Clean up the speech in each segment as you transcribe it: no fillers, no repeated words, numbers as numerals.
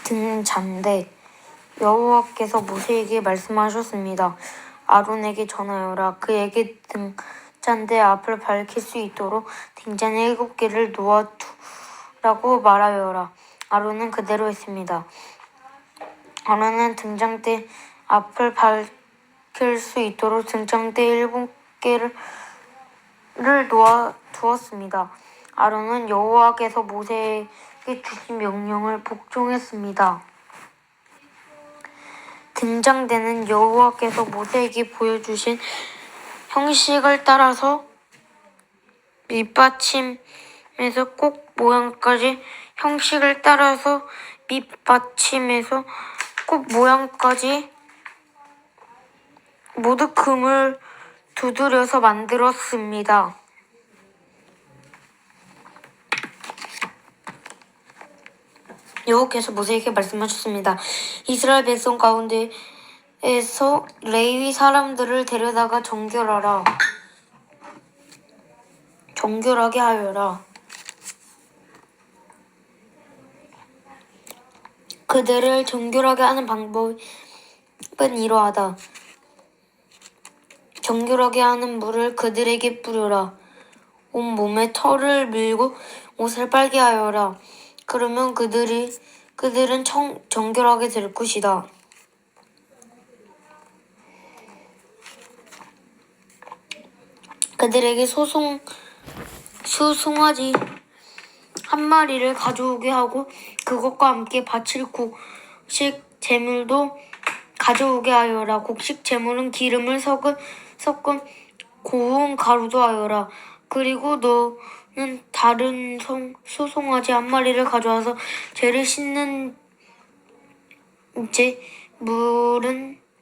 등잔대 여호와께서 모세에게 말씀하셨습니다. 아론에게 전하여라. 그에게 등잔대 앞을 밝힐 수 있도록 등잔에 7개를 놓아두라고 말하여라. 아론은 그대로 했습니다. 아론은 등잔대 앞을 밝힐 수 있도록 등잔대 7개를 놓아두었습니다. 아론은 여호와께서 모세에게 주신 명령을 복종했습니다. 등잔대는 여호와께서 모세에게 보여주신 형식을 따라서 밑받침에서 꼭 모양까지 모두 금을 두드려서 만들었습니다. 여호와께서 모세에게 말씀하셨습니다. 이스라엘 백성 가운데에서 레위 사람들을 데려다가 정결하게 하여라. 그들을 정결하게 하는 방법은 이러하다. 정결하게 하는 물을 그들에게 뿌려라. 온몸에 털을 밀고 옷을 빨게 하여라. 그러면 그들은 정결하게 될 것이다. 그들에게 수송아지 한 마리를 가져오게 하고 그것과 함께 바칠 곡식 제물도 가져오게 하여라. 곡식 제물은 기름을 섞은 고운 가루도 하여라. 그리고 너는 다른 수송아지 한 마리를 가져와서 죄를 씻는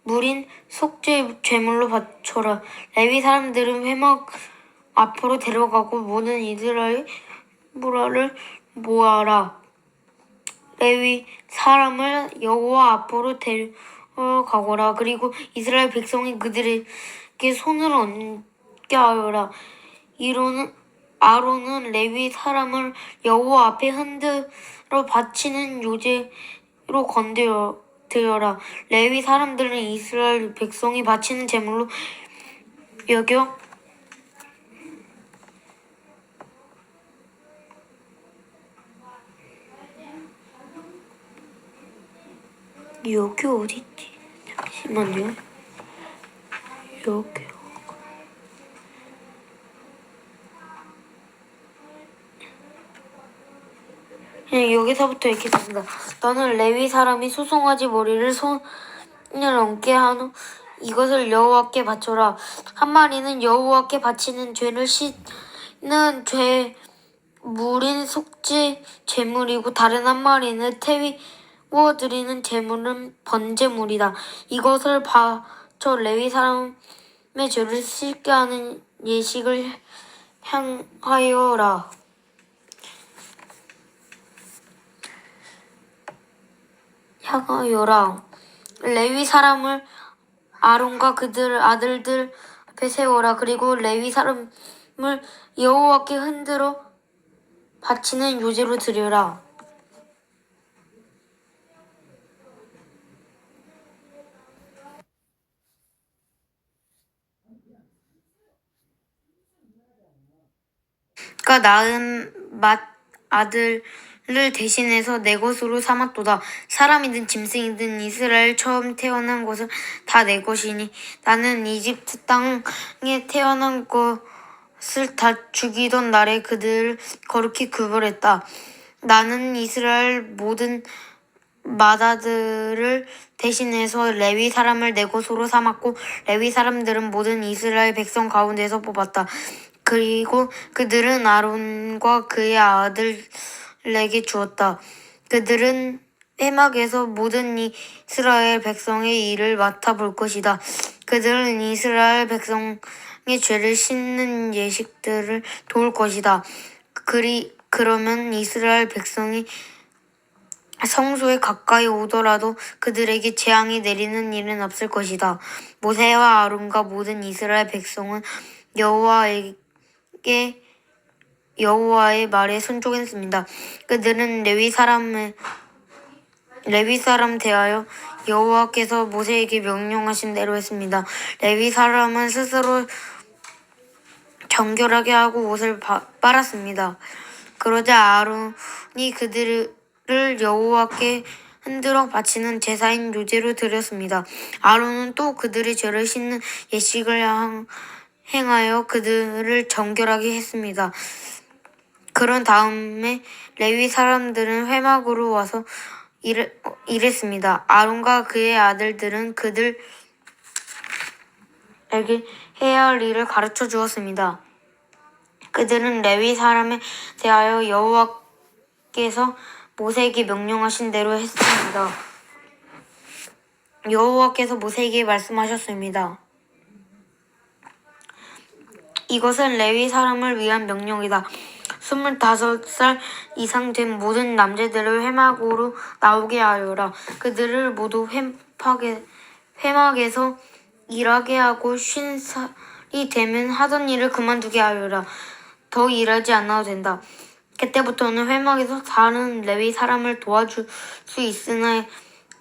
물인 속죄 제물로 바쳐라. 레위 사람들은 회막 앞으로 데려가고 모든 이스라엘 무라를 모아라. 레위 사람을 여호와 앞으로 데려가거라. 그리고 이스라엘 백성이 그들에게 손을 얹게 하여라. 아론은 레위 사람을 여호와 앞에 흔들어 바치는 요제로 건드려라. 레위 사람들은 이스라엘 백성이 바치는 제물로 여겨 여기 어딨지? 잠시만요. 여기서부터 이렇게 됩니다. 너는 레위 사람이 수송아지 머리를 손을 얹게 한 후 이것을 여호와께 바쳐라. 한 마리는 여호와께 바치는 죄를 씻는 물인 속죄 제물이고 다른 한 마리는 태워드리는 제물은 번제물이다. 이것을 바쳐 레위 사람의 죄를 씻게 하는 예식을 향하여라. 레위 사람을 아론과 그들 아들들 앞에 세워라. 그리고 레위 사람을 여호와께 흔들어 바치는 요제로 드려라. 그가 낳은 아들을 대신해서 내 것으로 삼았도다. 사람이든 짐승이든 이스라엘 처음 태어난 것은 다 내 것이니 나는 이집트 땅에 태어난 것을 다 죽이던 날에 그들을 거룩히 구별했다. 나는 이스라엘 모든 맏아들을 대신해서 레위 사람을 내 것으로 삼았고 레위 사람들은 모든 이스라엘 백성 가운데서 뽑았다. 그리고 그들은 아론과 그의 아들에게 주었다. 그들은 회막에서 모든 이스라엘 백성의 일을 맡아볼 것이다. 그들은 이스라엘 백성의 죄를 씻는 예식들을 도울 것이다. 그러면 이스라엘 백성이 성소에 가까이 오더라도 그들에게 재앙이 내리는 일은 없을 것이다. 모세와 아론과 모든 이스라엘 백성은 여호와의 말에 순종했습니다. 그들은 레위 사람의 레위 사람 대하여 여호와께서 모세에게 명령하신 대로 했습니다. 레위 사람은 스스로 정결하게 하고 옷을 빨았습니다. 그러자 아론이 그들을 여호와께 흔들어 바치는 제사인 요제로 드렸습니다. 아론은 또 그들의 죄를 씻는 예식을 행하여 그들을 정결하게 했습니다. 그런 다음에 레위 사람들은 회막으로 와서 일했습니다. 아론과 그의 아들들은 그들에게 해야 할 일을 가르쳐 주었습니다. 그들은 레위 사람에 대하여 여호와께서 모세에게 명령하신 대로 했습니다. 여호와께서 모세에게 말씀하셨습니다. 이것은 레위 사람을 위한 명령이다. 25살 이상 된 모든 남자들을 회막으로 나오게 하여라. 그들을 모두 회막에서 일하게 하고 쉰 살이 되면 하던 일을 그만두게 하여라. 더 일하지 않아도 된다. 그때부터는 회막에서 다른 레위 사람을 도와줄 수 있으나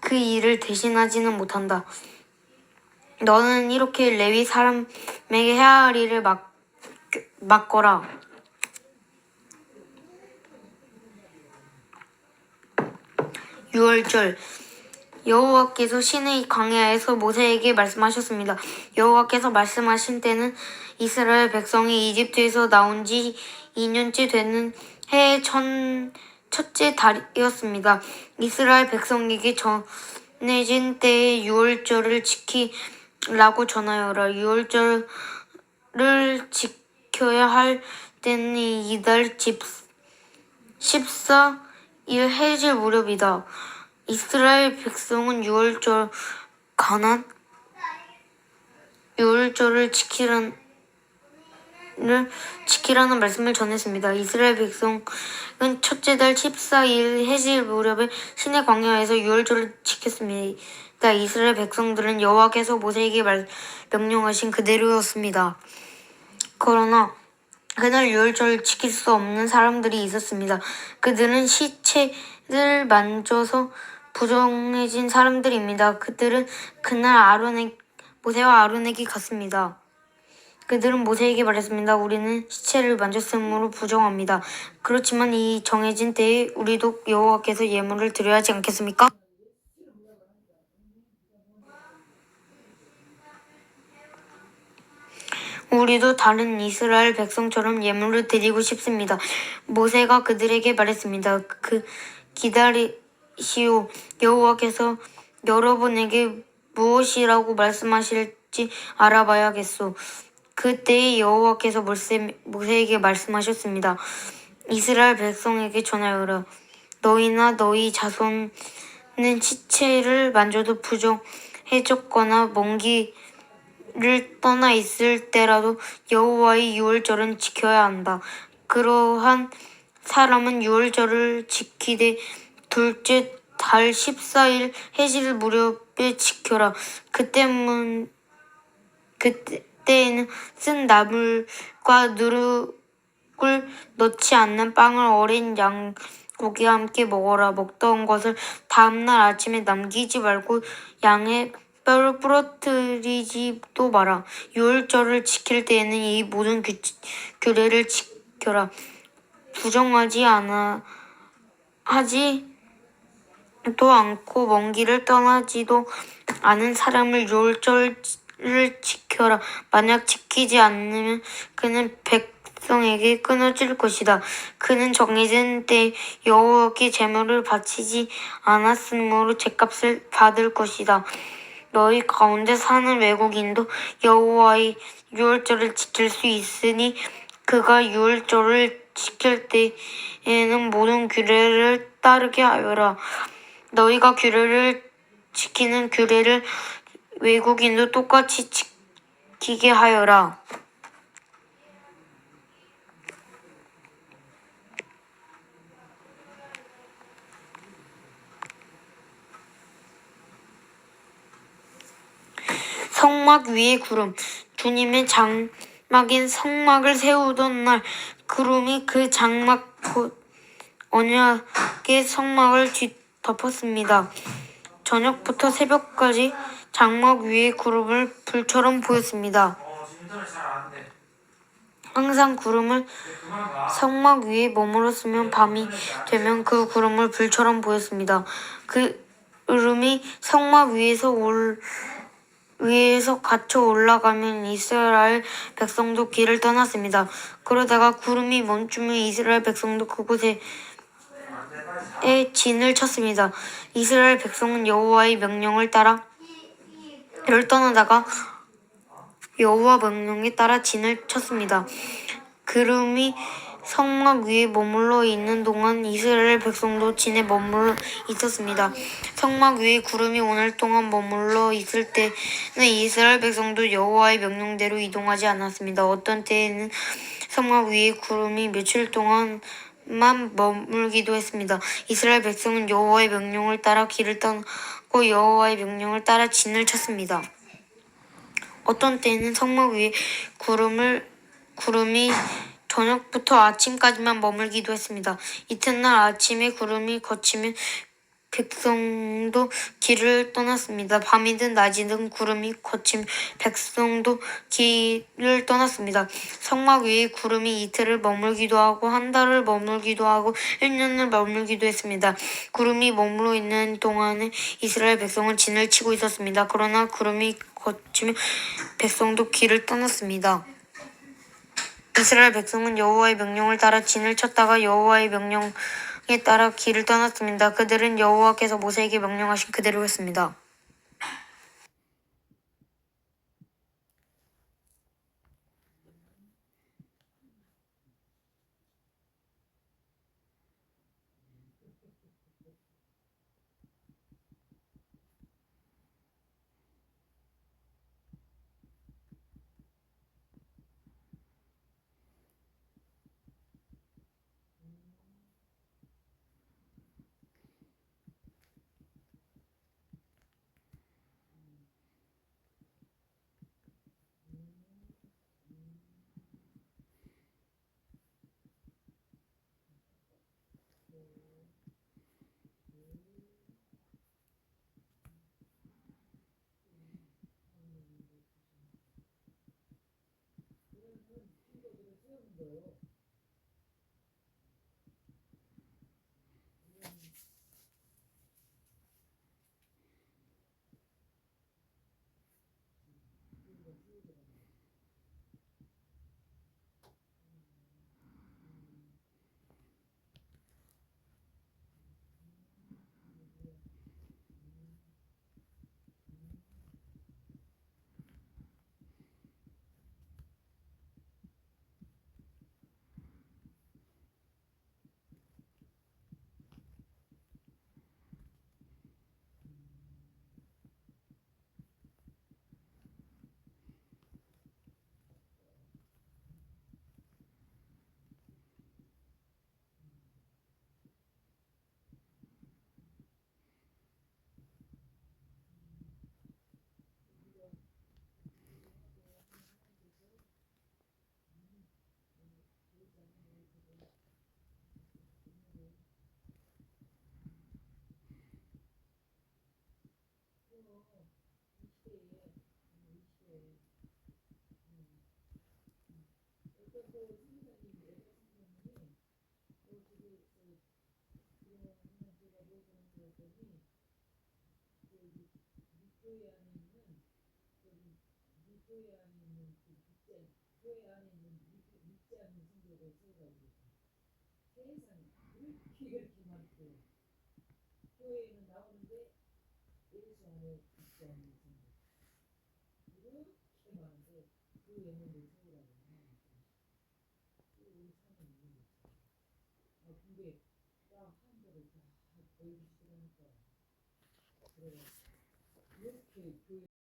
그 일을 대신하지는 못한다. 너는 이렇게 레위 사람에게 해야 할 일을 맡거라. 유월절 여호와께서 시내의 광야에서 모세에게 말씀하셨습니다. 여호와께서 말씀하신 때는 이스라엘 백성이 이집트에서 나온 지 2년째 되는 해의 첫째 달이었습니다. 이스라엘 백성에게 전해진 때에 유월절을 지키라고 전하여라. 유월절을 지켜야 할 때는 이달 14일 해질 무렵이다. 이스라엘 백성은 유월절을 지키라는 말씀을 전했습니다. 이스라엘 백성은 첫째 달 14일 해질 무렵에 시내 광야에서 유월절을 지켰습니다. 이스라엘 백성들은 여호와께서 모세에게 명령하신 그대로였습니다. 그러나 그날 유월절을 지킬 수 없는 사람들이 있었습니다. 그들은 시체를 만져서 부정해진 사람들입니다. 그들은 그날 모세와 아론에게 갔습니다. 그들은 모세에게 말했습니다. 우리는 시체를 만졌으므로 부정합니다. 그렇지만 이 정해진 때에 우리도 여호와께서 예물을 드려야 하지 않겠습니까? 우리도 다른 이스라엘 백성처럼 예물을 드리고 싶습니다. 모세가 그들에게 말했습니다. 기다리시오. 여호와께서 여러분에게 무엇이라고 말씀하실지 알아봐야겠소. 그때에 여호와께서 모세에게 말씀하셨습니다. 이스라엘 백성에게 전하여라. 너희나 너희 자손은 시체를 만져도 부정해졌거나 먼 길을 떠나 있을 때라도 여호와의 유월절은 지켜야 한다. 그러한 사람은 유월절을 지키되 둘째 달 14일 해질 무렵에 지켜라. 그때에는 쓴 나물과 누룩을 넣지 않는 빵을 어린 양고기와 함께 먹어라. 먹던 것을 다음날 아침에 남기지 말고 양의 뼈를 부러뜨리지도 마라. 유월절을 지킬 때에는 이 모든 규례를 지켜라. 부정하지도 않고 먼 길을 떠나지도 않은 사람을 유월절을 지켜라. 만약 지키지 않으면 그는 백성에게 끊어질 것이다. 그는 정해진 때에 여호와께 제물을 바치지 않았으므로 죗값을 받을 것이다. 너희 가운데 사는 외국인도 여호와의 유월절을 지킬 수 있으니 그가 유월절을 지킬 때에는 모든 규례를 따르게 하여라. 너희가 규례를 지키는 규례를 외국인도 똑같이 지키게 하여라. 성막 위에 구름. 주님의 장막인 성막을 세우던 날 구름이 그 장막 곧 언약의 성막을 덮었습니다. 저녁부터 새벽까지 장막 위의 구름을 불처럼 보였습니다. 항상 구름을 성막 위에 머물렀으면 밤이 되면 그 구름을 불처럼 보였습니다. 그 구름이 성막 위에서 갇혀 올라가면 이스라엘 백성도 길을 떠났습니다. 그러다가 구름이 멈추면 이스라엘 백성도 그곳에 진을 쳤습니다. 이스라엘 백성은 여호와의 명령을 따라 길을 떠나다가 여호와 명령에 따라 진을 쳤습니다. 구름이 성막 위에 머물러 있는 동안 이스라엘 백성도 진에 머물러 있었습니다. 성막 위에 구름이 오늘 동안 머물러 있을 때는 이스라엘 백성도 여호와의 명령대로 이동하지 않았습니다. 어떤 때에는 성막 위에 구름이 며칠 동안만 머물기도 했습니다. 이스라엘 백성은 여호와의 명령을 따라 길을 떠나고 여호와의 명령을 따라 진을 쳤습니다. 어떤 때에는 성막 위에 구름이 저녁부터 아침까지만 머물기도 했습니다. 이튿날 아침에 구름이 걷히면 백성도 길을 떠났습니다. 밤이든 낮이든 구름이 걷히면 백성도 길을 떠났습니다. 성막 위에 구름이 이틀을 머물기도 하고 한 달을 머물기도 하고 1년을 머물기도 했습니다. 구름이 머물러 있는 동안에 이스라엘 백성은 진을 치고 있었습니다. 그러나 구름이 걷히면 백성도 길을 떠났습니다. 이스라엘 백성은 여호와의 명령을 따라 진을 쳤다가 여호와의 명령에 따라 길을 떠났습니다. 그들은 여호와께서 모세에게 명령하신 그대로 했습니다.